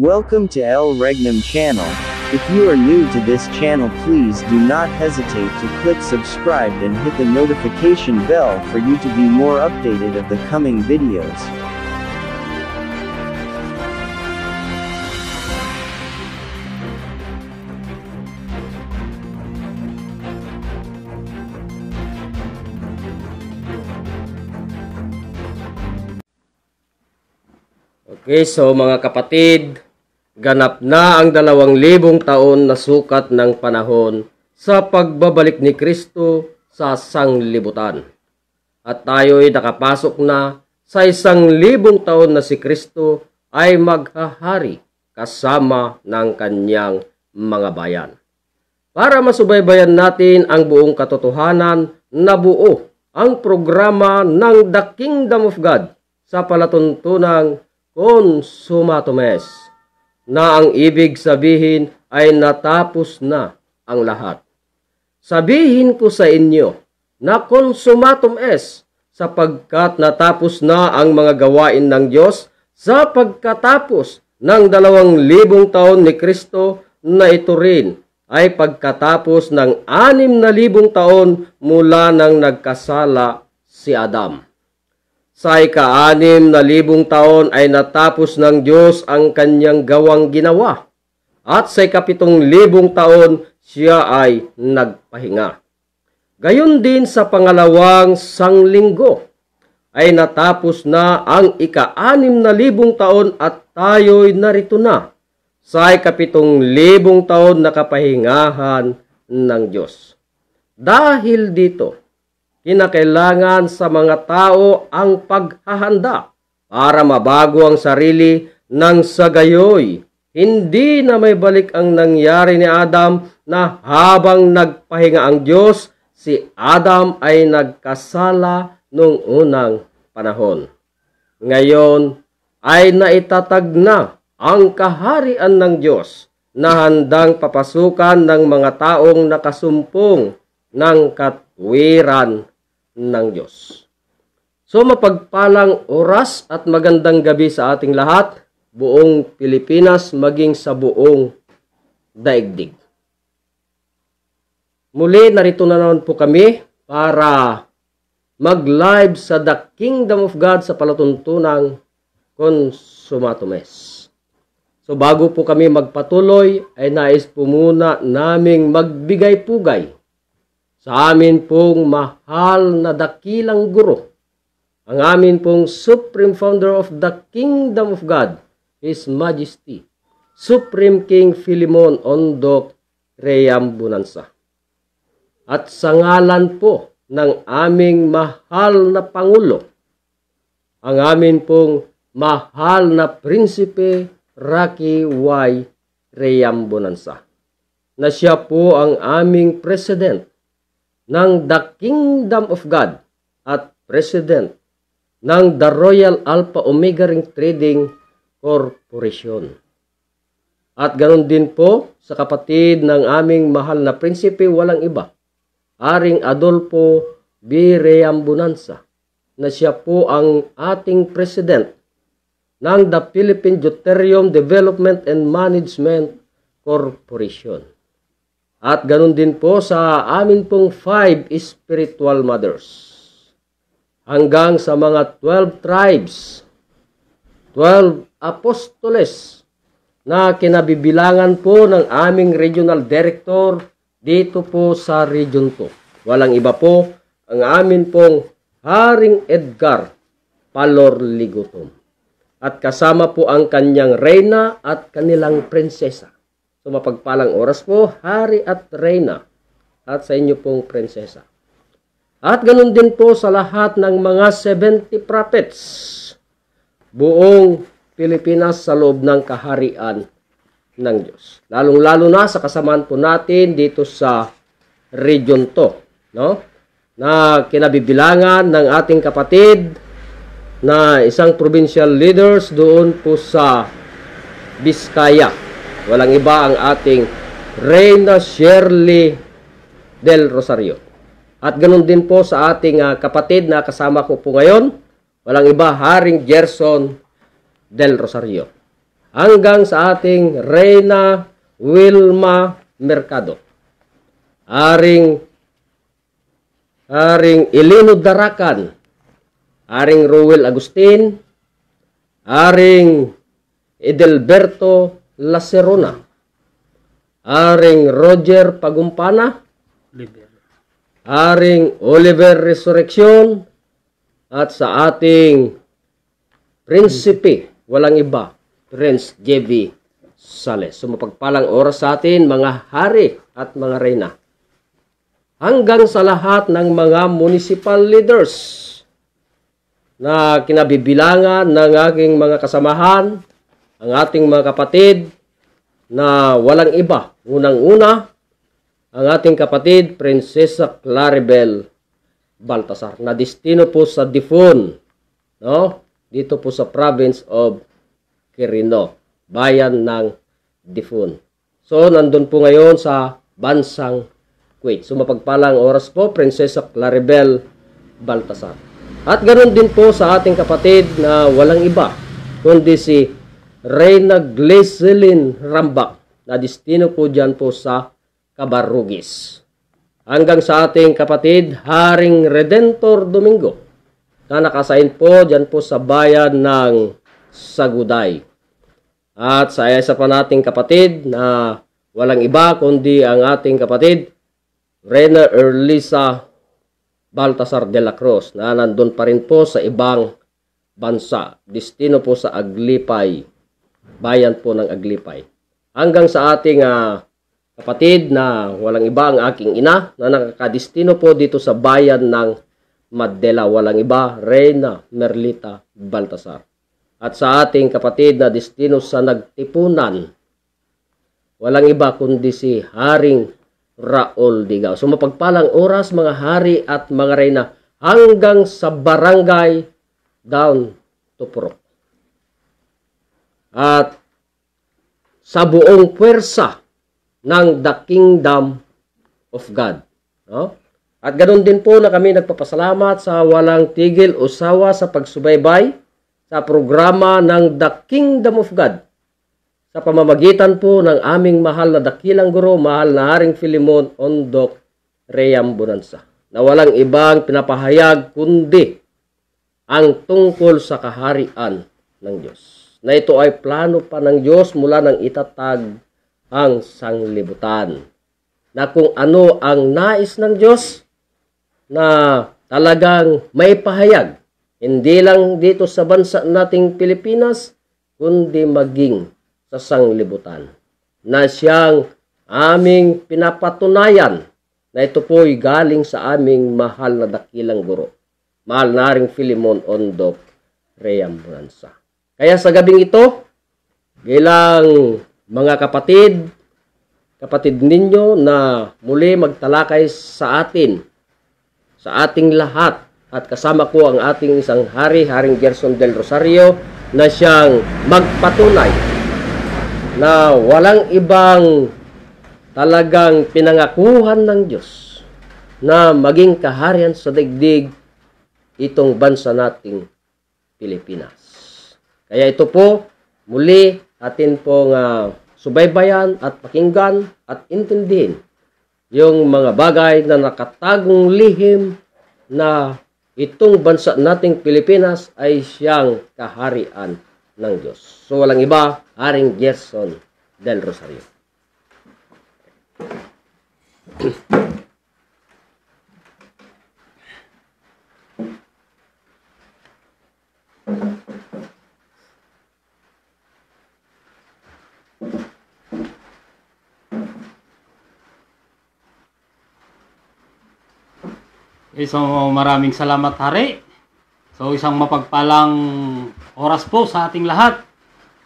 Welcome to El Regnum channel. If you are new to this channel, please do not hesitate to click subscribe and hit the notification bell for you to be more updated of the coming videos. Okay, so mga kapatid, ganap na ang 2,000 taon na sukat ng panahon sa pagbabalik ni Kristo sa sanglibutan. At tayo'y nakapasok na sa 1,000 taon na si Kristo ay maghahari kasama ng kanyang mga bayan. Para masubaybayan natin ang buong katotohanan na buo ang programa ng The Kingdom of God sa palatuntunang Consummatum est, na ang ibig sabihin ay natapos na ang lahat. Sabihin ko sa inyo na consummatum est, sapagkat natapos na ang mga gawain ng Diyos sa pagkatapos ng 2,000 taon ni Kristo, na ito rin ay pagkatapos ng 6,000 taon mula nang nagkasala si Adam. Sa 6,000 taon ay natapos ng Diyos ang kanyang gawang ginawa, at sa 7,000 taon siya ay nagpahinga. Gayon din sa pangalawang sanglinggo ay natapos na ang 6,000 taon at tayo'y narito na sa 7,000 taon na kapahingahan ng Diyos. Dahil dito, kinakailangan sa mga tao ang paghahanda para mabago ang sarili, nang sa gayoy hindi na may balik ang nangyari ni Adam, na habang nagpahinga ang Diyos, si Adam ay nagkasala noong unang panahon. Ngayon ay naitatag na ang kaharian ng Diyos na handang papasukan ng mga taong nakasumpong ng katwiran ng Diyos. So mapagpalang oras at magandang gabi sa ating lahat, buong Pilipinas maging sa buong daigdig. Muli narito na naman po kami para mag-live sa The Kingdom of God sa palatuntunang Consummatum est. So bago po kami magpatuloy, ay nais po muna naming magbigay-pugay sa amin pong mahal na dakilang guro, ang amin pong Supreme Founder of the Kingdom of God, His Majesty, Supreme King Philemon Ondoc Reambunansah. At sa ngalan po ng aming mahal na Pangulo, ang amin pong mahal na Prinsipe Rocky Y. Reambunansah, na siya po ang aming President ng The Kingdom of God at President ng The Royal Alpha Omega Ring Trading Corporation. At ganoon din po sa kapatid ng aming mahal na prinsipe, walang iba, Haring Adolfo B. Reambunansah, na siya po ang ating President ng The Philippine Deuterium Development and Management Corporation. At ganun din po sa amin pong 5 spiritual mothers, hanggang sa mga 12 tribes, 12 apostoles, na kinabibilangan po ng aming regional director dito po sa Region 2. Walang iba po ang amin pong Haring Edgar Palor Ligutom. At kasama po ang kanyang reyna at kanilang prinsesa. So mapagpalang oras po, hari at reyna, at sa inyo pong prinsesa. At ganun din po sa lahat ng mga 70 prophets, buong Pilipinas sa loob ng kaharian ng Diyos. Lalong-lalo na sa kasamaan po natin dito sa Region 2, no? Na kinabibilangan ng ating kapatid na isang provincial leaders doon po sa Biskaya. Walang iba ang ating Reyna Shirley del Rosario. At ganun din po sa ating kapatid na kasama ko po ngayon, walang iba, Haring Gerson del Rosario. hanggang sa ating Reyna Wilma Mercado, Aring Elino Daracan, Aring Ruel Agustin, Aring Edelberto Lacerona, Aring Roger Pagumpana, Aring Oliver Resurrection, at sa ating Prinsipe, walang iba, Prince J.B. Sales. So mapagpalang oras sa atin, mga hari at mga reyna. Hanggang sa lahat ng mga municipal leaders na kinabibilangan ng aking mga kasamahan, ang ating mga kapatid na walang iba. Unang-una, ang ating kapatid, Prinsesa Claribel Baltasar, na destino po sa Difon, no? Dito po sa province of Quirino, bayan ng Difon. So, nandun po ngayon sa bansang Kuwait. So, mapagpalang oras po, Prinsesa Claribel Baltasar. At ganoon din po sa ating kapatid na walang iba, kundi si Reyna Gleselyn Rambak, na destino po dyan po sa Cabarrugis. Hanggang sa ating kapatid, Haring Redentor Domingo, na nakasain po dyan po sa bayan ng Saguday. At sa isa pa nating kapatid na walang iba kundi ang ating kapatid, Reyna Erlisa Baltasar de la Cruz, na nandun pa rin po sa ibang bansa. Destino po sa Aglipay, bayan po ng Aglipay. Hanggang sa ating kapatid na walang iba, ang aking ina, na nakakadestino po dito sa bayan ng Madela, walang iba, Reyna Merlita Baltasar. At sa ating kapatid na destino sa Nagtipunan, walang iba kundi si Haring Raul Digao. So mapagpalang oras, mga hari at mga reyna, hanggang sa barangay down to Purok. At sa buong puwersa ng The Kingdom of God. No? At ganoon din po na kami nagpapasalamat sa walang tigil o sawa sa pagsubaybay sa programa ng The Kingdom of God, sa pamamagitan po ng aming mahal na dakilang guro, mahal na Haring Filimon Ondok Reyam Bonanza, na walang ibang pinapahayag kundi ang tungkol sa kaharian ng Diyos, na ito ay plano pa ng Diyos mula nang itatag ang sanglibutan, na kung ano ang nais ng Diyos na talagang may pahayag, hindi lang dito sa bansa nating Pilipinas, kundi maging sa sanglibutan, na siyang aming pinapatunayan na ito po'y galing sa aming mahal na dakilang guro, mahal na Haring Filimon Ondok Reyam Bonanza. Kaya sa gabing ito, bilang mga kapatid ninyo na muli magtalakay sa atin, sa ating lahat, at kasama ko ang ating isang hari, Haring Gerson del Rosario, na siyang magpatunay na walang ibang talagang pinangakuhan ng Diyos na maging kaharian sa daigdig itong bansa nating Pilipinas. Kaya ito po, muli atin pong subaybayan at pakinggan at intindihin yung mga bagay na nakatagong lihim na itong bansa nating Pilipinas ay siyang kaharian ng Diyos. So walang iba, Haring Gerson del Rosario. So maraming salamat, Hari. So isang mapagpalang oras po sa ating lahat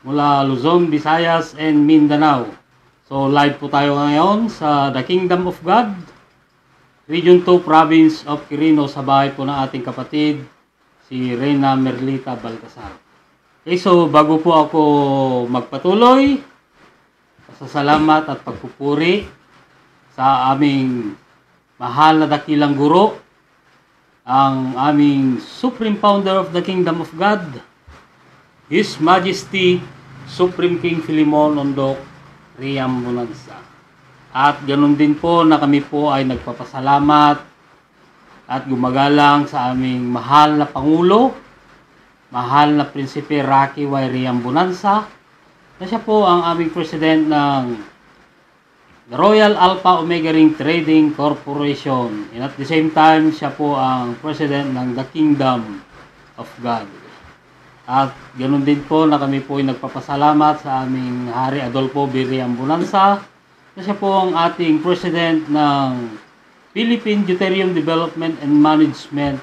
mula Luzon, Visayas, and Mindanao. So live po tayo ngayon sa The Kingdom of God, Region 2, Province of Quirino, sa bahay po ng ating kapatid, si Reyna Merlita Baltasar. Okay, so bago po ako magpatuloy, pasasalamat at pagpupuri sa aming mahal na dakilang guro, ang aming Supreme Founder of the Kingdom of God, His Majesty Supreme King Philemon Ondok Riam Bonanza. At ganun din po na kami po ay nagpapasalamat at gumagalang sa aming mahal na Pangulo, mahal na Prinsipe Rocky Y. Riam Bonanza, na siya po ang aming President ng The Royal Alpha Omega Ring Trading Corporation. And at the same time, siya po ang President ng The Kingdom of God. At ganoon din po na kami po ay nagpapasalamat sa aming Hari Adolfo B. Riam Bonanza, na siya po ang ating President ng Philippine Deuterium Development and Management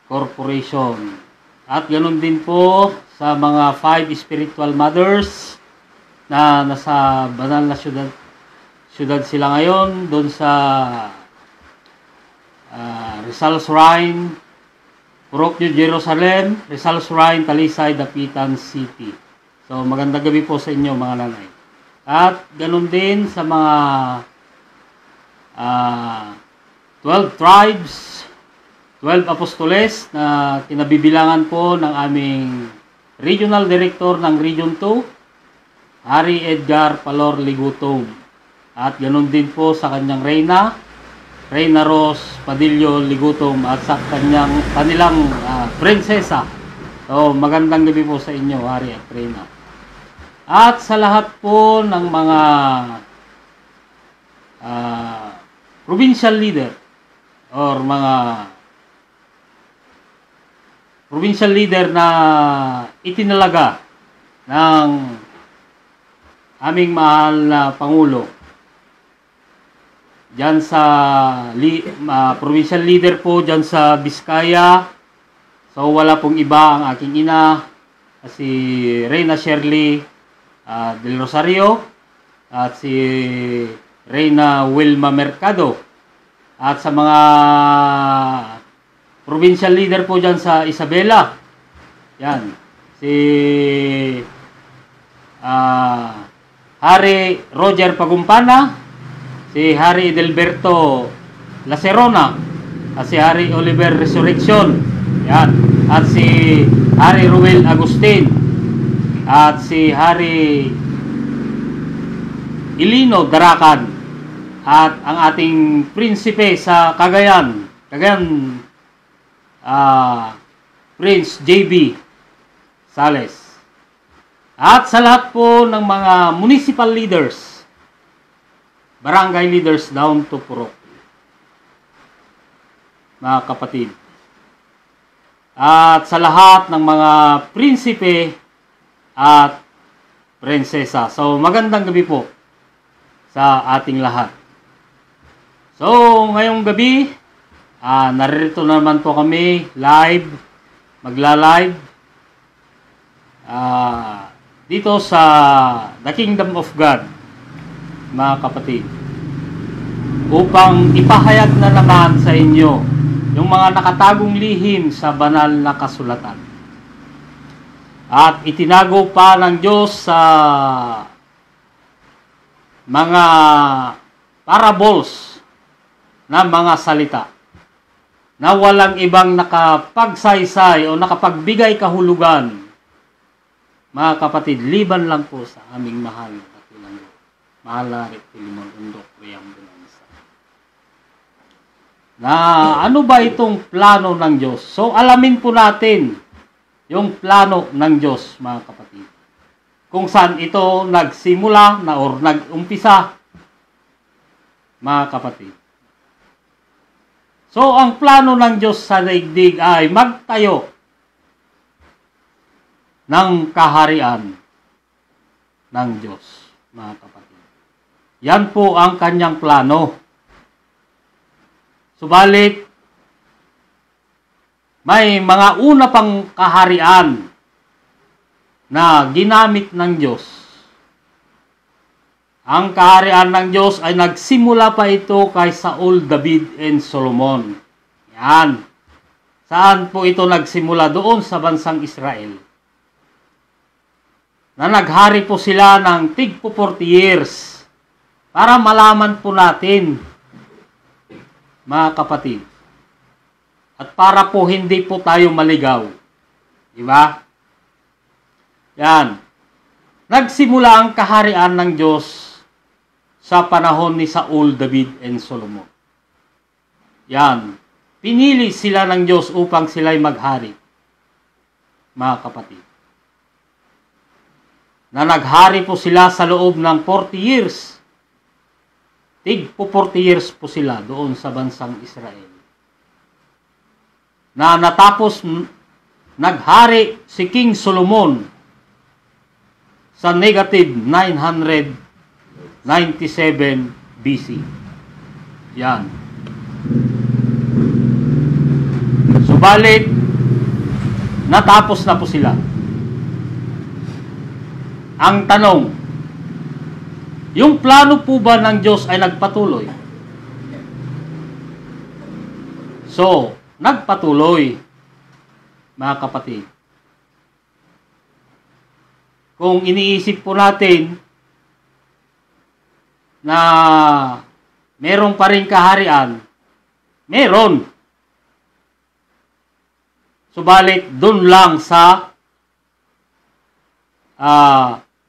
Corporation. At ganoon din po sa mga 5 spiritual mothers na nasa banal na syudad sila ngayon, doon sa Rizal Shrine, Purok New Jerusalem, Rizal Shrine, Talisay, Dapitan City. So magandang gabi po sa inyo mga nanay. At ganun din sa mga 12 tribes, 12 apostoles na kinabibilangan po ng aming Regional Director ng Region 2, Hari Edgar Palor Ligutom. At ganun din po sa kanyang Reyna Rose Padillo Ligutom, at sa kanilang prinsesa. So, magandang gabi po sa inyo, Hari at Reyna. At sa lahat po ng mga provincial leader or mga provincial leader na itinalaga ng aming mahal na Pangulo, diyan sa provincial leader po diyan sa Biskaya. So wala pong iba ang aking ina, si Reyna Shirley Del Rosario, at si Reyna Wilma Mercado. At sa mga provincial leader po diyan sa Isabela, yan, si Hari Roger Pagumpana, si Hari Edelberto Lacerona, at si Hari Oliver Resurrection, yan, at si Hari Ruel Agustin, at si Hari Ilino Darakan, at ang ating prinsipe sa Cagayan, Prince JB Sales. At sa lahat po ng mga municipal leaders, barangay leaders down to Purok, mga kapatid. At sa lahat ng mga prinsipe at prinsesa. So, magandang gabi po sa ating lahat. So, ngayong gabi, naririto naman po kami live, magla-live dito sa The Kingdom of God, mga kapatid, upang ipahayag na naman sa inyo yung mga nakatagong lihim sa banal na kasulatan. At itinago pa ng Diyos sa mga parables na mga salita na walang ibang nakapagsaysay o nakapagbigay kahulugan, mga kapatid, liban lang po sa aming mahal na Pinanglo, mahal na Philemon Ondok Riam Bonanza. Na ano ba itong plano ng Diyos? So alamin po natin yung plano ng Diyos, mga kapatid, kung saan ito nagsimula na or nag-umpisa, mga kapatid. So ang plano ng Diyos sa daigdig ay magtayo ng kaharian ng Diyos, mga kapatid. Yan po ang kanyang plano. Subalit, may mga una pang kaharian na ginamit ng Diyos. Ang kaharian ng Diyos ay nagsimula pa ito kay Saul, David, and Solomon. Yan. Saan po ito nagsimula? Doon sa bansang Israel. Na naghari po sila ng tigpo 40 years. Para malaman po natin, mga kapatid, at para po hindi po tayo maligaw. Diba? Yan. nagsimula ang kaharian ng Diyos sa panahon ni Saul, David, and Solomon. Yan. Pinili sila ng Diyos upang sila'y maghari. Mga kapatid. Na naghari po sila sa loob ng 40 years. Tig po 40 years po sila doon sa bansang Israel. Na natapos naghari si King Solomon sa negative 997 BC. Yan. Subalit, natapos na po sila. Ang tanong, yung plano po ba ng Diyos ay nagpatuloy? So, nagpatuloy, mga kapatid. Kung iniisip po natin na meron pa rin kaharian, meron. Subalit, dun lang sa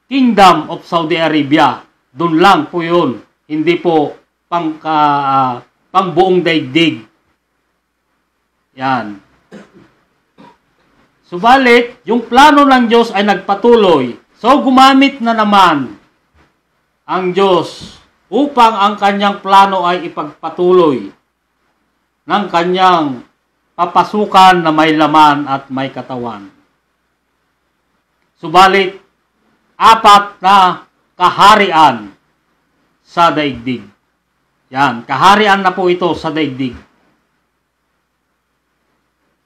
Kingdom of Saudi Arabia. Dun lang po yun. Hindi po pang buong daigdig. Yan. Subalit, yung plano ng Diyos ay nagpatuloy. So, gumamit na naman ang Diyos upang ang kanyang plano ay ipagpatuloy ng kanyang papasukan na may laman at may katawan. Subalit, 4 na kaharian sa daigdig. Yan, kaharian na po ito sa daigdig.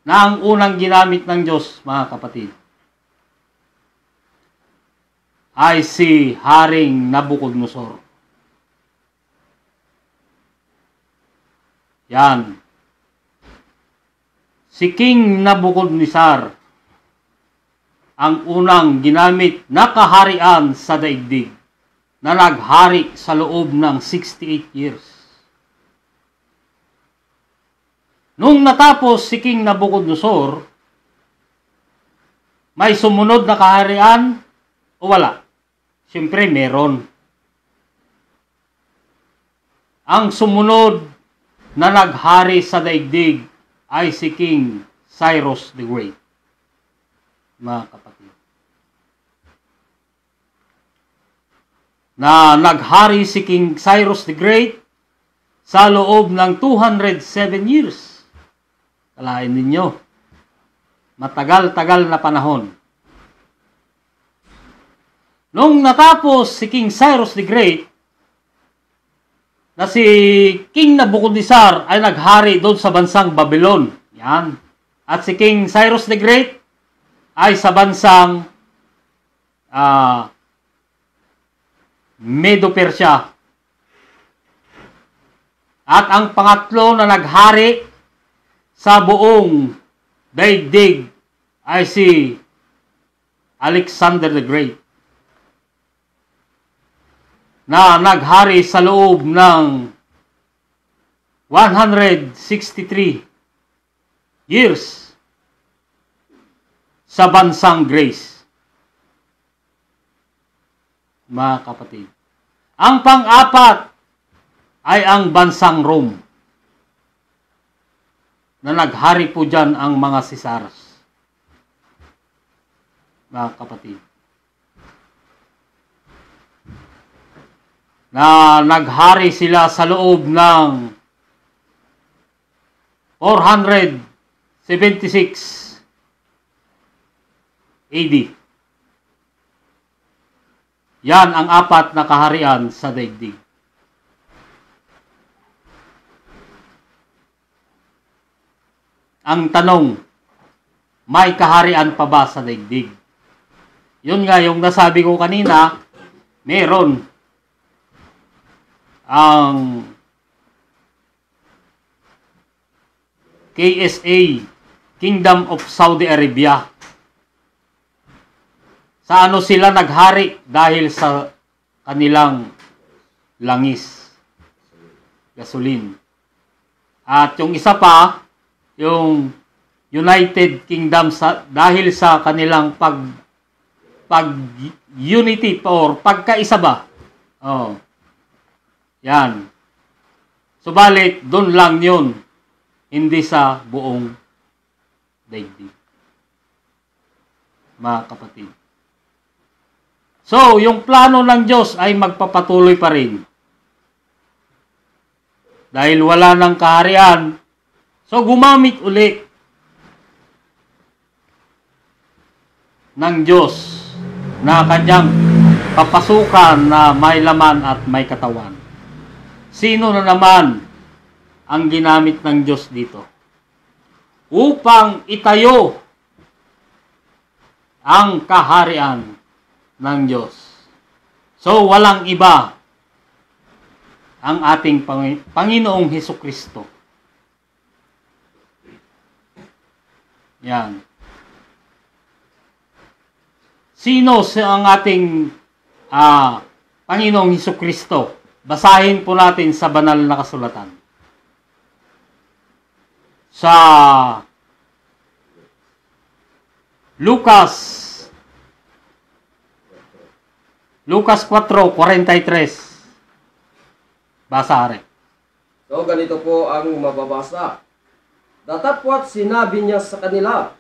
Na ang unang ginamit ng Diyos, mga kapatid, ay si Haring Nabucodonosor. Yan. Si King Nabucodonosor ang unang ginamit na kaharian sa daigdig na naghari sa loob ng 68 years. Nung natapos si King Nabucodonosor, may sumunod na kaharian o wala? Siyempre meron. Ang sumunod na naghari sa daigdig ay si King Cyrus the Great. Mga kapatid. Na naghari si King Cyrus the Great sa loob ng 207 years. Kalain ninyo, matagal-tagal na panahon. Nung natapos si King Cyrus the Great, na si King Nabucodonosor ay naghari doon sa bansang Babylon. Yan. At si King Cyrus the Great ay sa bansang Medo-Persia. At ang pangatlo na naghari sa buong daigdig ay si Alexander the Great, na naghari sa loob ng 163 years sa bansang Greece. Mga kapatid. Ang pang-apat ay ang bansang Rome, na naghari po dyan ang mga Caesars. Mga kapatid. Na naghari sila sa loob ng 476 AD. Yan ang 4 na kaharian sa daigdig. Ang tanong, may kaharian pa ba sa daigdig? Yun nga yung nasabi ko kanina, meron. Ang KSA, Kingdom of Saudi Arabia. Sa ano sila naghari? Dahil sa kanilang langis, gasoline. At yung isa pa, yung United Kingdom, dahil sa kanilang pag-unity or pagkaisa ba. Oh. Yan. Subalit, doon lang yun. Hindi sa buong daigdig. Mga kapatid. So, yung plano ng Diyos ay magpapatuloy pa rin. Dahil wala ng kaharian, so gumamit uli ng Diyos na kanyang papasukan na may laman at may katawan. Sino na naman ang ginamit ng Diyos dito? Upang itayo ang kaharian ng Diyos. So, walang iba ang ating Panginoong Hesukristo. Yan. Sino ang ating Panginoong Hesukristo? Basahin po natin sa banal na kasulatan. Sa Lucas 4:43. Basa rin. So, ganito po ang mababasa. Datapwat sinabi niya sa kanila,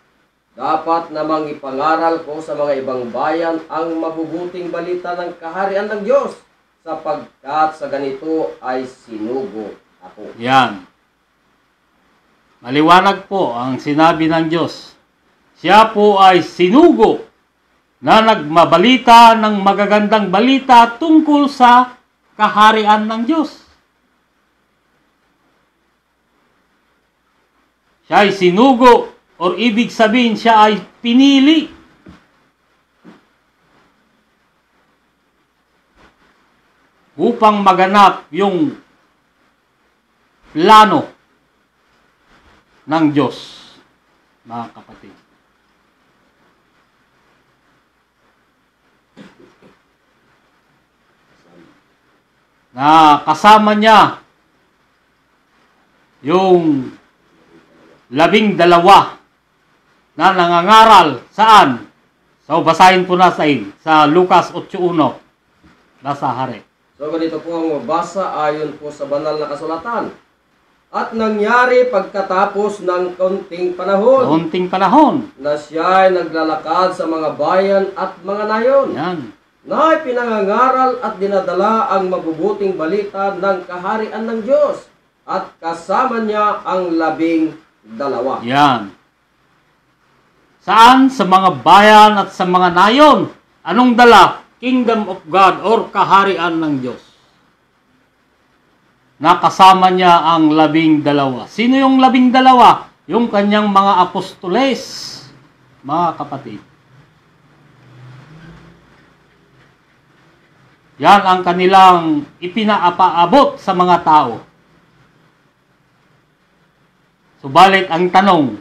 dapat namang ipangaral ko sa mga ibang bayan ang mabubuting balita ng kaharian ng Diyos, sapagkat sa ganito ay sinugo ako. Yan. Maliwanag po ang sinabi ng Diyos. Siya po ay sinugo na nagmabalita ng magagandang balita tungkol sa kaharian ng Diyos. Siya ay sinugo, or ibig sabihin siya ay pinili. Upang maganap yung plano ng Diyos, mga kapatid. Na kasama niya yung 12 na nangangaral. Saan? So, basahin po natin sa Lucas 8:1. Basa, Hari. So, ganito po ang mabasa ayon po sa banal na kasulatan. At nangyari pagkatapos ng kaunting panahon, na siya ay naglalakad sa mga bayan at mga nayon. Yan. Na pinangangaral at dinadala ang mabubuting balita ng kaharian ng Diyos, at kasama niya ang 12. Yan. Saan? Sa mga bayan at sa mga nayon. Anong dala? Kingdom of God or kaharian ng Diyos. Nakasama niya ang 12. Sino yung 12? Yung kanyang mga apostoles, mga kapatid. Yan ang kanilang ipinaapaabot sa mga tao. Subalit ang tanong,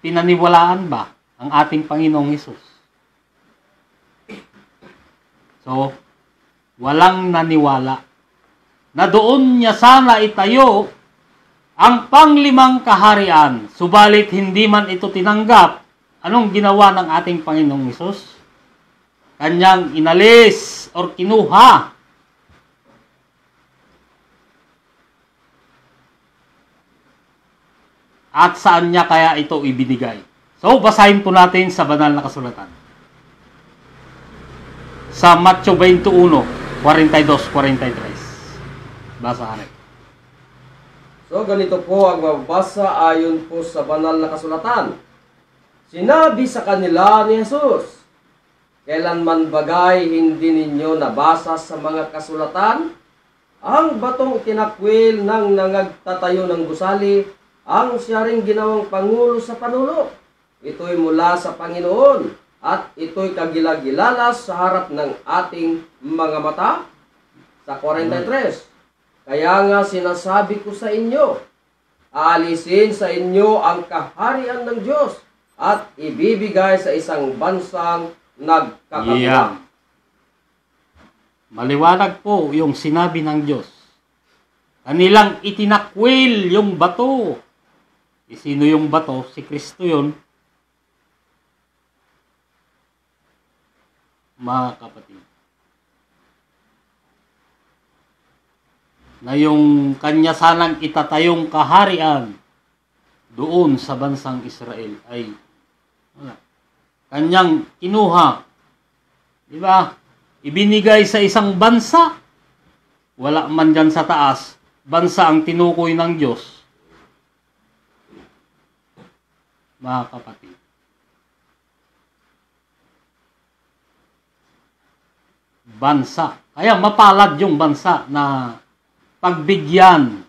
pinaniwalaan ba ang ating Panginoong Hesus? So, walang naniwala na doon niya sana itayo ang panglimang kaharian. Subalit hindi man ito tinanggap. Anong ginawa ng ating Panginoong Hesus? Kanyang inalis or kinuha. At saan niya kaya ito ibinigay? So, basahin po natin sa banal na kasulatan. Sa Matthew 21:42-43. Basa rin. So, ganito po ang mabasa ayon po sa banal na kasulatan. Sinabi sa kanila ni Jesus, kailanman bagay hindi ninyo nabasa sa mga kasulatan? Ang batong itinakwil ng nangagtatayo ng gusali, ang siya ring ginawang pangulo sa panulo. Ito'y mula sa Panginoon, at ito'y kagilagilalas sa harap ng ating mga mata. Sa 43, kaya nga sinasabi ko sa inyo, aalisin sa inyo ang kaharian ng Diyos at ibibigay sa isang bansang nagkakagulang. Yeah. Maliwanag po yung sinabi ng Diyos. Kanilang itinakwil yung bato. Sino yung bato? Si Kristo yun. mga kapatid. Na yung kanya sanang itatayong kaharian doon sa bansang Israel ay kanyang kinuha. Di ba? Ibinigay sa isang bansa. Wala man dyan sa taas. Bansa ang tinukoy ng Diyos. Mga kapatid. Bansa. Kaya mapalad yung bansa na pagbibigyan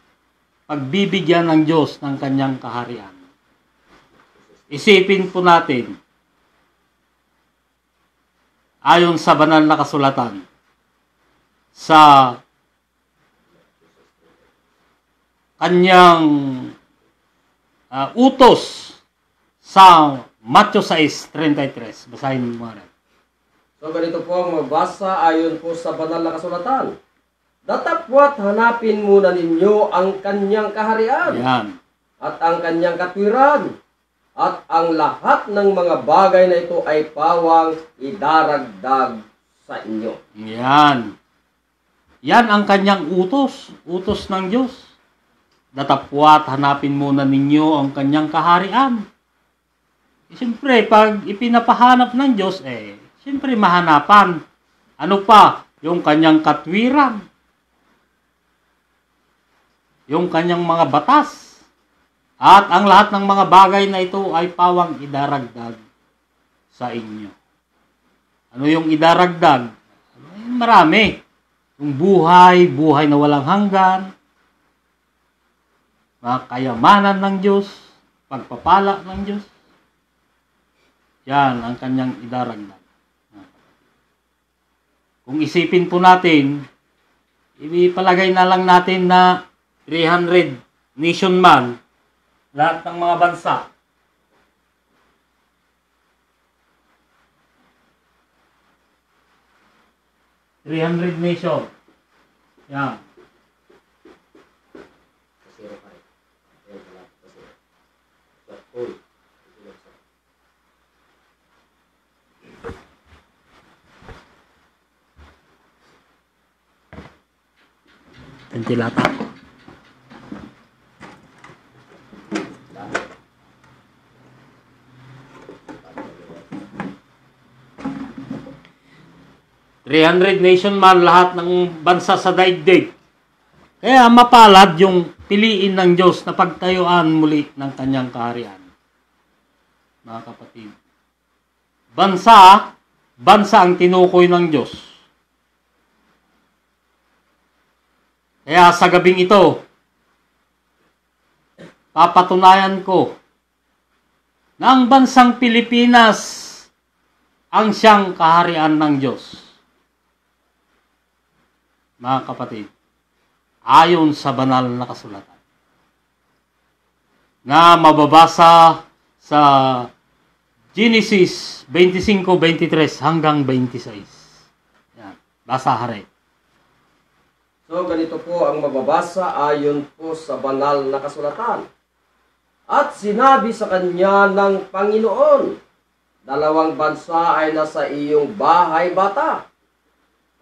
ng Diyos ng kanyang kaharian. Isipin po natin, ayon sa banal na kasulatan, sa kanyang utos sa Matthew 6:33. Basahin mo rin. So ganito po ang mabasa ayon po sa banal na kasulatan. Datapwat hanapin muna ninyo ang kanyang kaharian. Yan. At ang kanyang katwiran. At ang lahat ng mga bagay na ito ay pawang idaragdag sa inyo. Yan. Yan ang kanyang utos. Utos ng Diyos. Datapwat hanapin muna ninyo ang kanyang kaharian. Siyempre, pag ipinapahanap ng Diyos, siyempre mahanapan. Ano pa? Yung kanyang katwiran. Yung kanyang mga batas. At ang lahat ng mga bagay na ito ay pawang idaragdag sa inyo. Ano yung idaragdag? Marami. Yung buhay na walang hanggan, mga kayamanan ng Diyos, pagpapala ng Diyos. Yan ang kanyang idaragdag. Kung isipin po natin, ipalagay na lang natin na 300 nation man, lahat ng mga bansa. $300 nation. Yan. Tentilata. $300 nation man, lahat ng bansa sa daigdig. Kaya mapalad yung piliin ng Diyos na pagtayuan muli ng kanyang kaharian. Mga kapatid. Bansa ang tinukoy ng Diyos. Kaya sa gabing ito, papatunayan ko na ang bansang Pilipinas ang siyang kaharian ng Diyos. Mga kapatid, ayon sa banal na kasulatan, na mababasa sa Genesis 25:23 hanggang 26. Yan, basa hari. So ganito po ang mababasa ayon po sa banal na kasulatan. At sinabi sa kanya ng Panginoon, 2 bansa ay nasa iyong bahay bata,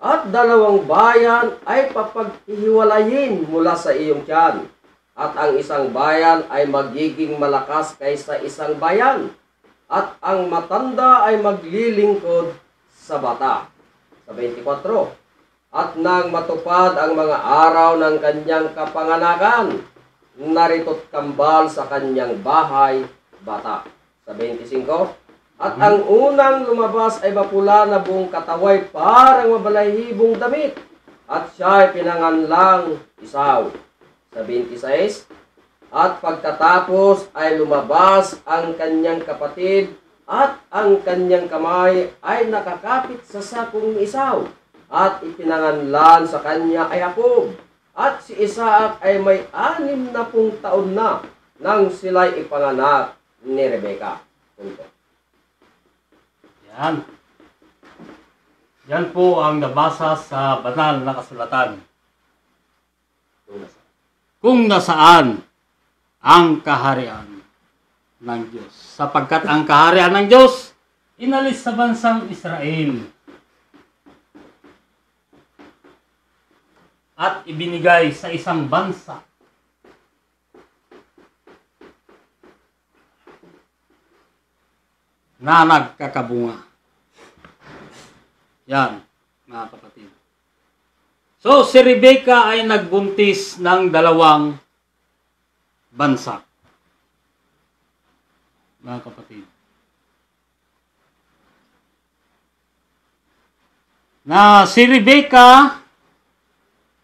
at 2 bayan ay papaghihiwalayin mula sa iyong tiyan, at ang isang bayan ay magiging malakas kaysa isang bayan, at ang matanda ay maglilingkod sa bata. Sa 24, at nang matupad ang mga araw ng kanyang kapanganakan, narito't kambal sa kanyang bahay bata. Sa 25, at ang unang lumabas ay mapula na buong kataway parang mabalahibong damit, at siya ay pinanganlang Isaw. Sa 26, at pagkatapos ay lumabas ang kanyang kapatid, at ang kanyang kamay ay nakakapit sa sakong ni Isaw, at ipinanganlan sa kanya ay Jacob. At si Isaac ay may 60 taon na nang sila'y ipanganak ni Rebecca. Punto. Yan. Yan po ang nabasa sa banal na kasulatan. Kung nasaan ang kaharian ng Diyos. Sapagkat ang kaharian ng Diyos inalis sa bansang Israel. at ibinigay sa isang bansa na nagkakabunga. Yan, mga kapatid. So, si Rebecca ay nagbuntis ng 2 bansa. Mga kapatid. Na si Rebecca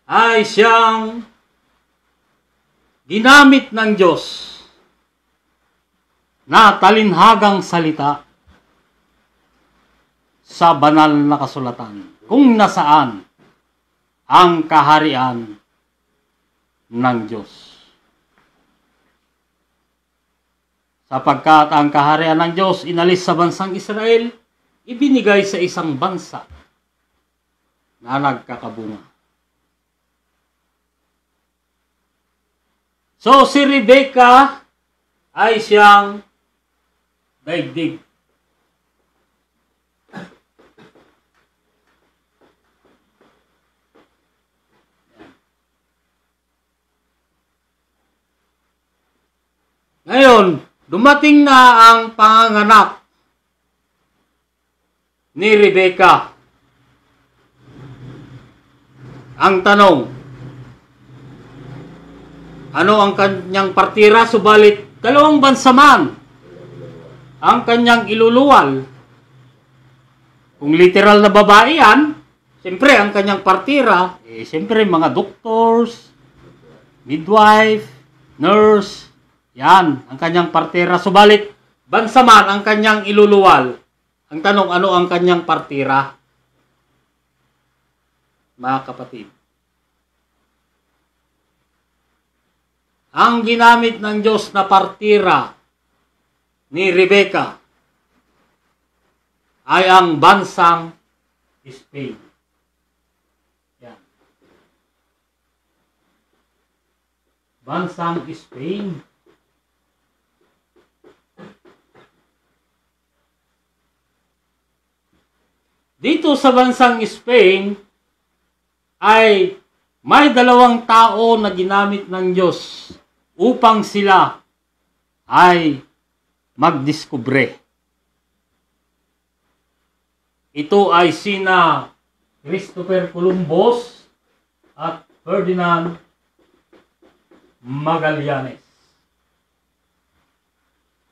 ay siyang ginamit ng Diyos na talinhagang salita sa banal na kasulatan kung nasaan ang kaharian ng Diyos. Sapagkat ang kaharian ng Diyos inalis sa bansang Israel, ibinigay sa isang bansa na nagkakabunga. So si Rebecca ay siyang daigdig. Ngayon, dumating na ang panganganak ni Rebecca. Ang tanong, ano ang kanyang partira? Subalit 2 bansa man ang kanyang iluluwal. Kung literal na babae yan, siyempre ang kanyang partira, siyempre mga doctors, midwife, nurse, yan ang kanyang partira. Subalit bansa man ang kanyang iluluwal. Ang tanong, ano ang kanyang partira? Mga kapatid, ang ginamit ng Diyos na partira ni Rebecca ay ang bansang Spain. Yan. Bansang Spain. Dito sa bansang Spain ay may 2 tao na ginamit ng Diyos upang sila ay magdiskubre. Ito ay sina Christopher Columbus at Ferdinand Magallanes.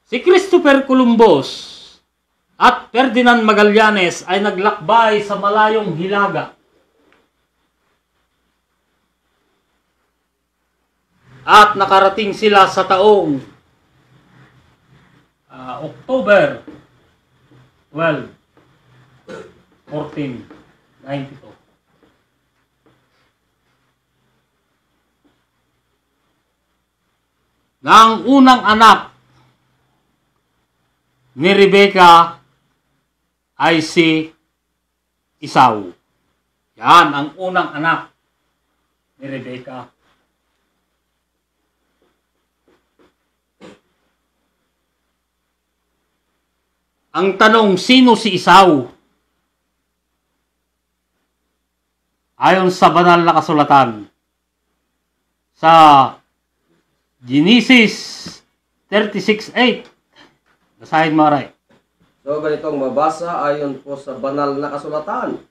Si Christopher Columbus at Ferdinand Magallanes ay naglakbay sa malayong hilaga. At nakarating sila sa taong October 12, 1492. Ang unang anak ni Rebecca ay si Esau. Yan ang unang anak ni Rebecca. Ang tanong, sino si Esau? Ayon sa banal na kasulatan, sa Genesis 36:8. Basahin mo, Aray. So ganitong mabasa ayon po sa banal na kasulatan.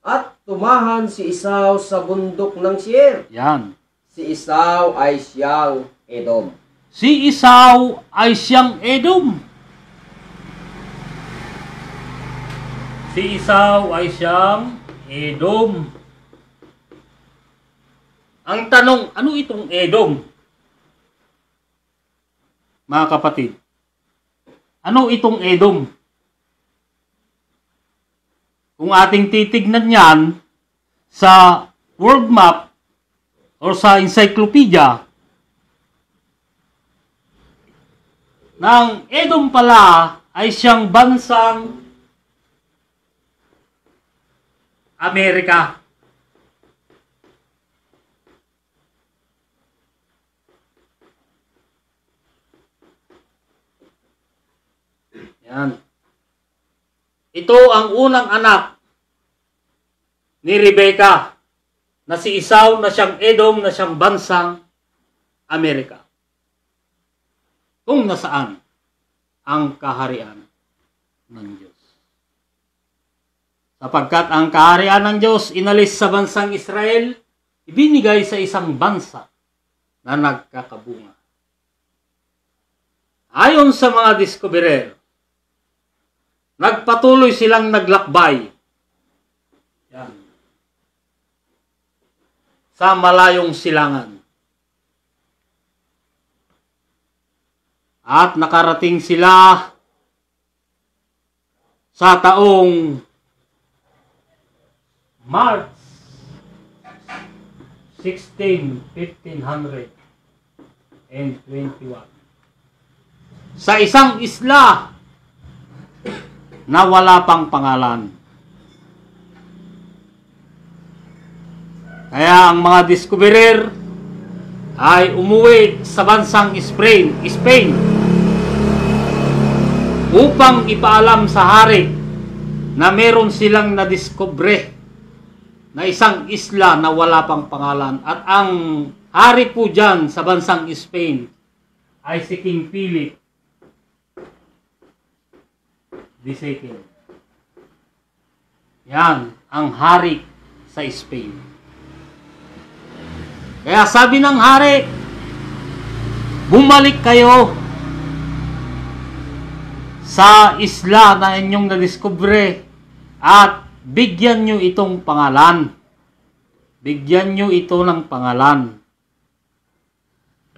At tumahan si Esau sa bundok ng Seir. Yan. Si Esau ay siyang Edom. Si Esau ay siyang Edom. Si Esau ay siyang Edom. Ang tanong, ano itong Edom? Mga kapatid, ano itong Edom? Kung ating titignan yan sa world map o sa encyclopedia, ng Edom pala ay siyang bansang Amerika. Yan. Ito ang unang anak ni Rebecca na si Esau na siyang Edom na siyang bansang Amerika. Kung nasaan ang kaharian ng Diyos. Sapagkat ang kaharian ng Diyos inalis sa bansang Israel, ibinigay sa isang bansa na nagkakabunga. Ayon sa mga diskuberer, nagpatuloy silang naglakbay. Yan. Sa malayong silangan. At nakarating sila sa taong March 16, 1521 sa isang isla na wala pang pangalan. Kaya ang mga diskuberer ay umuwi sa bansang Spain upang ipaalam sa hari na meron silang nadiskubre na isang isla na wala pang pangalan. At ang hari po dyan sa bansang Spain ay si King Philip II. Yan ang hari sa Spain. Kaya sabi ng hari, bumalik kayo sa isla na inyong nadiskubre at bigyan nyo itong pangalan. Bigyan nyo ito ng pangalan.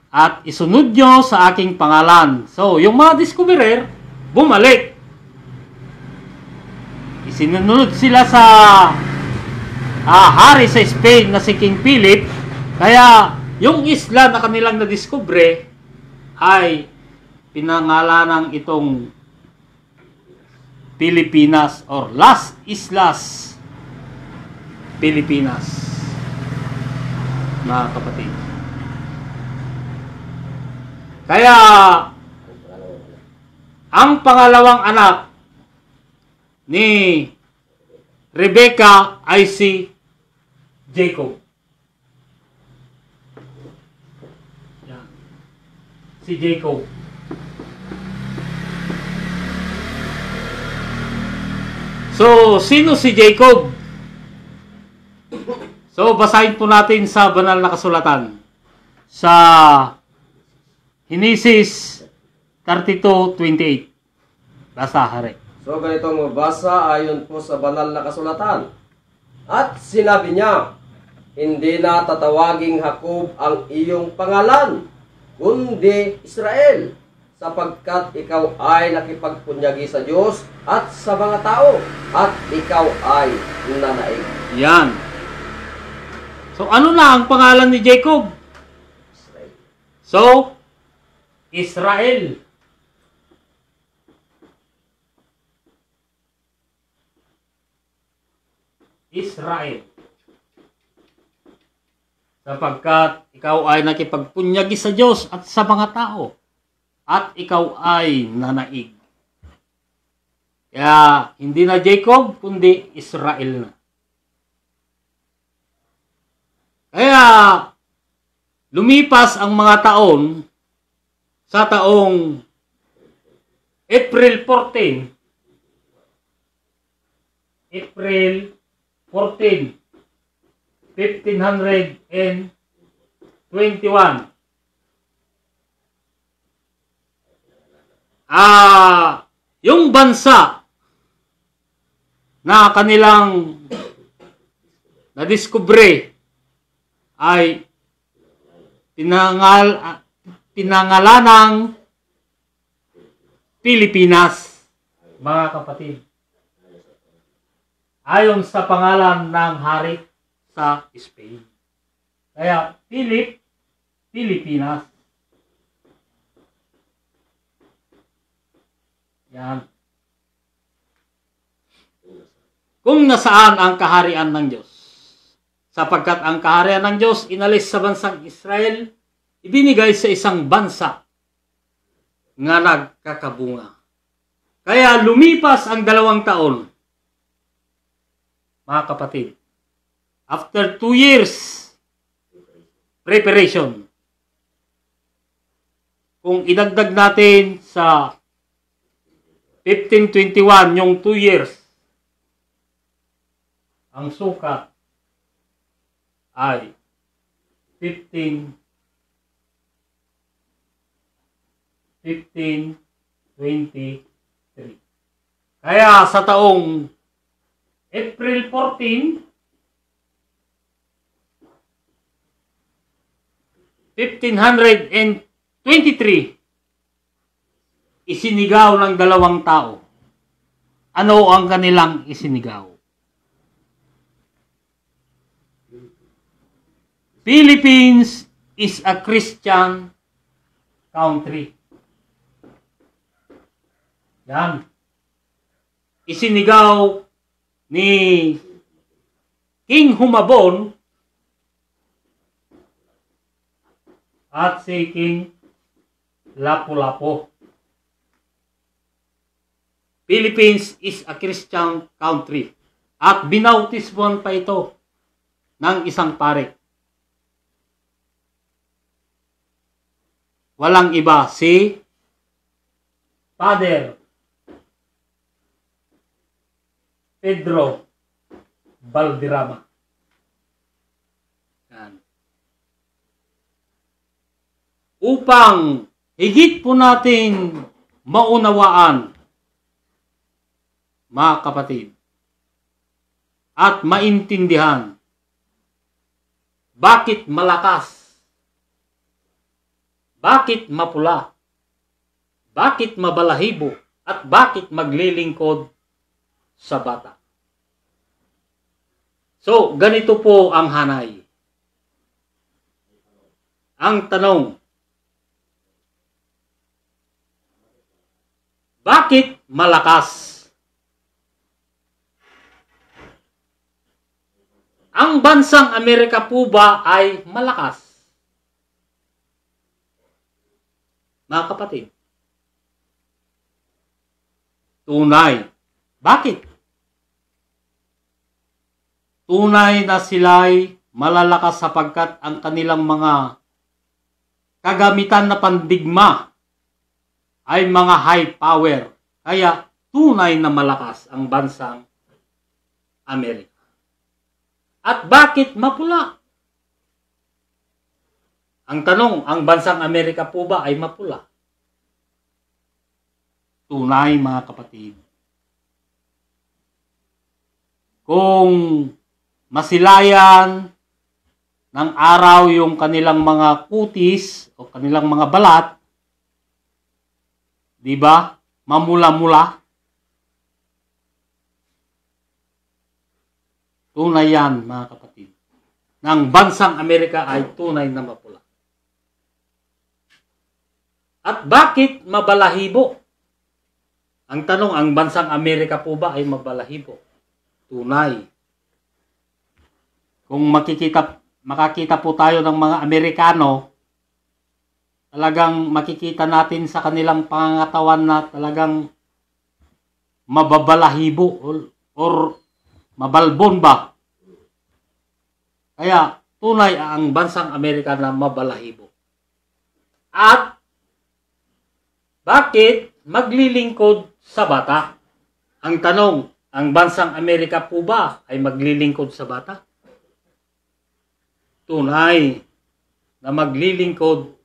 At isunod nyo sa aking pangalan. So, yung mga diskuberer, bumalik. Isinunod sila sa hari sa Spain na si King Philip. Kaya, yung isla na kanilang nadiskubre ay pinangalanan itong Pilipinas or Las Islas Pilipinas, mga kapatid. Kaya ang pangalawang anak ni Rebecca ay si Jacob. Yan. Si Jacob. So, sino si Jacob? So, basahin po natin sa banal na kasulatan. Sa Genesis 32:28. Basta, hari. So ganito mabasa ayon po sa banal na kasulatan. At sinabi niya, hindi na tatawaging Jacob ang iyong pangalan, kundi Israel, sapagkat ikaw ay nakipagpunyagi sa Diyos at sa mga tao, at ikaw ay nanaig. Yan. So ano na ang pangalan ni Jacob? Israel. So, Israel. Israel. Sapagkat ikaw ay nakipagpunyagi sa Diyos at sa mga tao, at ikaw ay nanaig. Kaya hindi na Jacob, kundi Israel na. Kaya lumipas ang mga taon sa taong April 14, 1521. Yung bansa na kanilang nadiskubre ay pinangalanang Pilipinas, mga kapatid. Ayon sa pangalan ng hari sa Spain. Kaya, Pilipinas. Yan. Kung nasaan ang kaharian ng Diyos. Sapagkat ang kaharian ng Diyos inalis sa bansang Israel, ibinigay sa isang bansa nga nagkakabunga. Kaya lumipas ang 2 taon, mga kapatid. After 2 years preparation, kung idagdag natin sa 1521 yung 2 years, ang sukat ay 1523. Kaya sa taong April 14, 1523, isinigaw ng dalawang tao. Ano ang kanilang isinigaw? Philippines is a Christian country. Yan. Isinigaw ni King Humabon at si King Lapu-Lapu. Philippines is a Christian country. At binautismon pa ito ng isang pare. Walang iba, si Father Pedro Valderrama. Yan. Upang higit po natin maunawaan, mga kapatid, at maintindihan bakit malakas, bakit mapula, bakit mabalahibo, at bakit maglilingkod sa bata. So, ganito po ang hanay. Ang tanong, bakit malakas? Ang bansang Amerika po ba ay malakas? Mga kapatid, tunay. Bakit? Tunay na sila'y malalakas sapagkat ang kanilang mga kagamitan na pandigma ay mga high power. Kaya tunay na malakas ang bansang Amerika. At bakit mapula? Ang tanong, ang bansang Amerika po ba ay mapula? Tunay, mga kapatid. Kung masilayan ng araw yung kanilang mga kutis o kanilang mga balat, di ba? Mamula-mula. Tunay yan, mga kapatid. Ng bansang Amerika ay tunay na mapula. At bakit mabalahibo? Ang tanong, ang bansang Amerika po ba ay mabalahibo? Tunay. Kung makakita po tayo ng mga Amerikano, talagang makikita natin sa kanilang pangangatawan na talagang mababalahibo or mabalbon ba? Kaya tunay ang bansang Amerika na mabalahibo. At bakit maglilingkod sa bata? Ang tanong, ang bansang Amerika po ba ay maglilingkod sa bata? Tunay na maglilingkod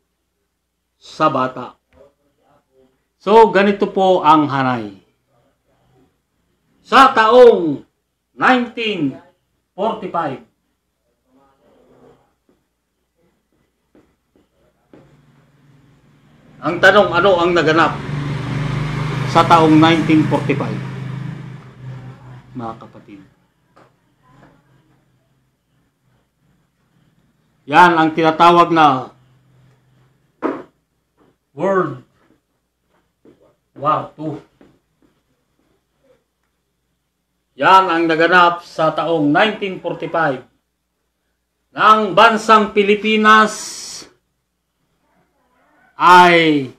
sa bata. So, ganito po ang hanay. Sa taong 1945, ang tanong, ano ang naganap sa taong 1945, mga kapatid? Yan ang tinatawag na World War II. Yan ang naganap sa taong 1945 ng bansang Pilipinas ay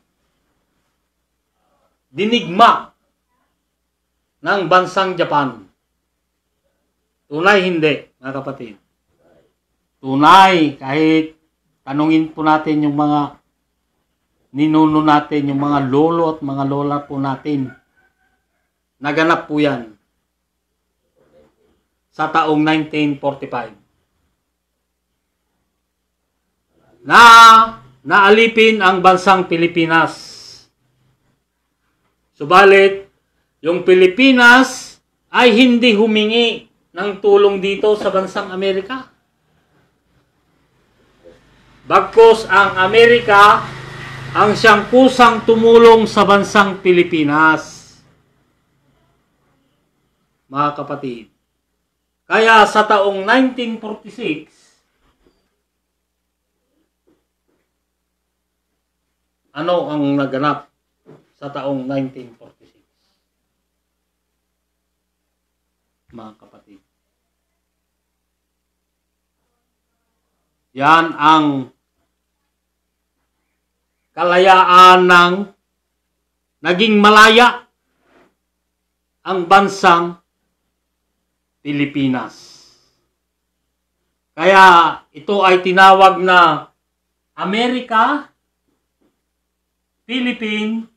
dinigma ng bansang Japan. Tunay hindi, mga kapatid. tunay, kahit tanungin po natin yung mga ninuno natin, yung mga lolo at mga lola po natin. Naganap po yan sa taong 1945. Na naalipin ang bansang Pilipinas. Subalit, yung Pilipinas ay hindi humingi ng tulong dito sa bansang Amerika. Bagkus ang Amerika ang siyang kusang tumulong sa bansang Pilipinas. Mga kapatid. Kaya sa taong 1946, ano ang naganap sa taong 1946? Mga kapatid. Yan ang kalayaan ng naging malaya ang bansang Pilipinas. Kaya ito ay tinawag na America Philippine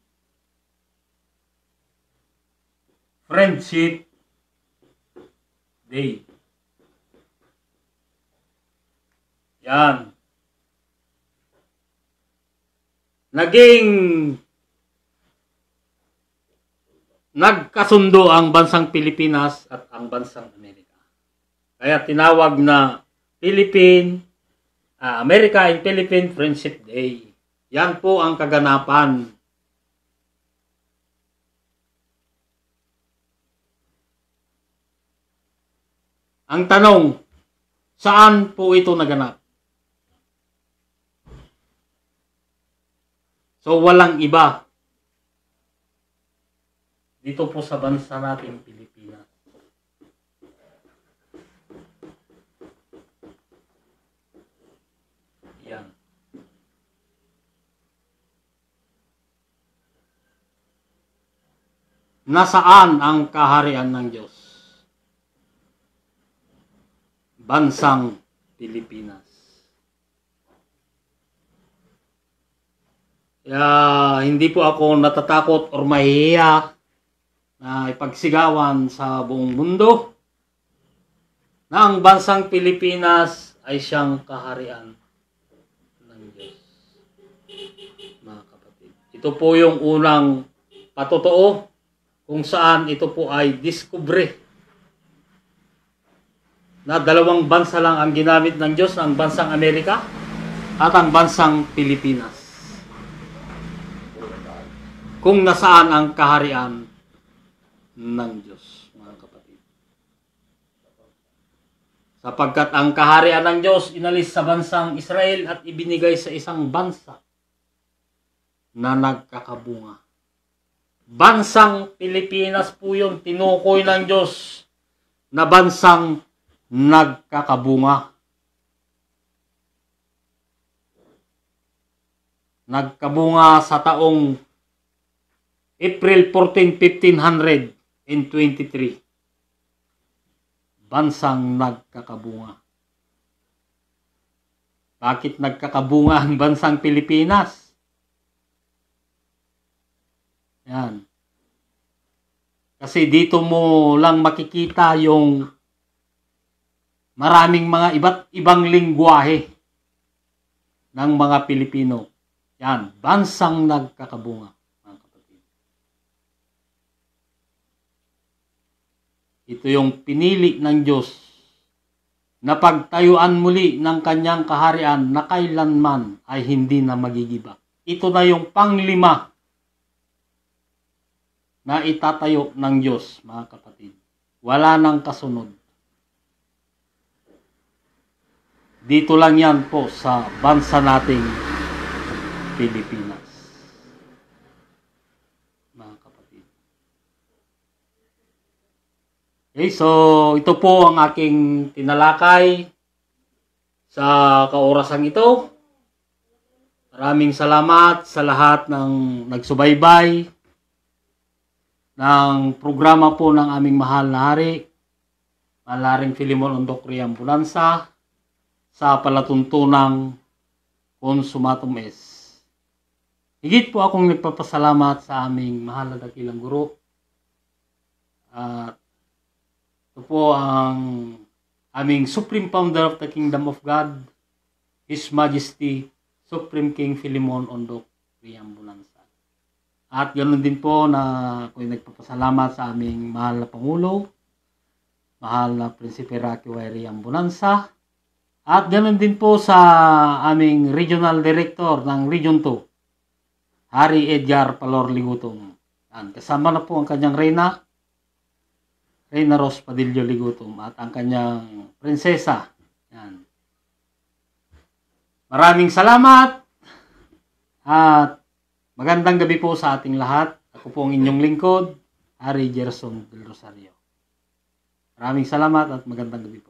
Friendship Day. Yan. Nagkasundo ang bansang Pilipinas at ang bansang Amerika. Kaya tinawag na America and Philippine Friendship Day. Yan po ang kaganapan. Ang tanong, saan po ito naganap? So walang iba. Dito po sa bansa natin, Pilipinas. Yan. Nasaan ang kaharian ng Diyos? Bansang Pilipinas. Kaya hindi po ako natatakot or mahihiya na ipagsigawan sa buong mundo na ang bansang Pilipinas ay siyang kaharian ng Diyos. Mga kapatid. Ito po yung unang patotoo kung saan ito po ay diskubre na dalawang bansa lang ang ginamit ng Diyos, ang bansang Amerika at ang bansang Pilipinas. Kung nasaan ang kaharian ng Diyos, mga kapatid. Sapagkat ang kaharian ng Diyos inalis sa bansang Israel at ibinigay sa isang bansa na nagkakabunga. Bansang Pilipinas po yun, tinukoy ng Diyos na bansang nagkakabunga. Nagkabunga sa taong April 14, 1523. Bansang nagkakabunga. Bakit nagkakabunga ang bansang Pilipinas? Yan. Kasi dito mo lang makikita yung maraming mga iba't ibang lingwahe ng mga Pilipino. Yan. Bansang nagkakabunga. Ito yung pinili ng Diyos na pagtayuan muli ng kanyang kaharian na kailanman ay hindi na magigiba. Ito na yung panglima na itatayo ng Diyos, mga kapatid. Wala nang kasunod. Dito lang yan po sa bansa nating Pilipinas. Okay, so ito po ang aking tinalakay sa kaorasang ito. Maraming salamat sa lahat ng nagsubaybay ng programa po ng aming mahal na hari, Malaring Filimon Ondok Riambulansa. sa palatuntunang Consumatum Est. Higit po akong nagpapasalamat sa aming mahal na dakilang guro. At ito po ang aming Supreme Founder of the Kingdom of God, His Majesty, Supreme King Philemon Ondok Riambunansa. At ganoon din po na ako'y nagpapasalamat sa aming mahal na Pangulo, mahal na Prinsipe Rocky Y. Riambunansa. At ganoon din po sa aming Regional Director ng Region 2, Hari Edgar Palor Ligutom. Kasama na po ang kanyang Reyna Rose Padillo Ligutom at ang kanyang prinsesa. Yan. Maraming salamat at magandang gabi po sa ating lahat. Ako po ang inyong lingkod, Hari Gerson del Rosario. Maraming salamat at magandang gabi po.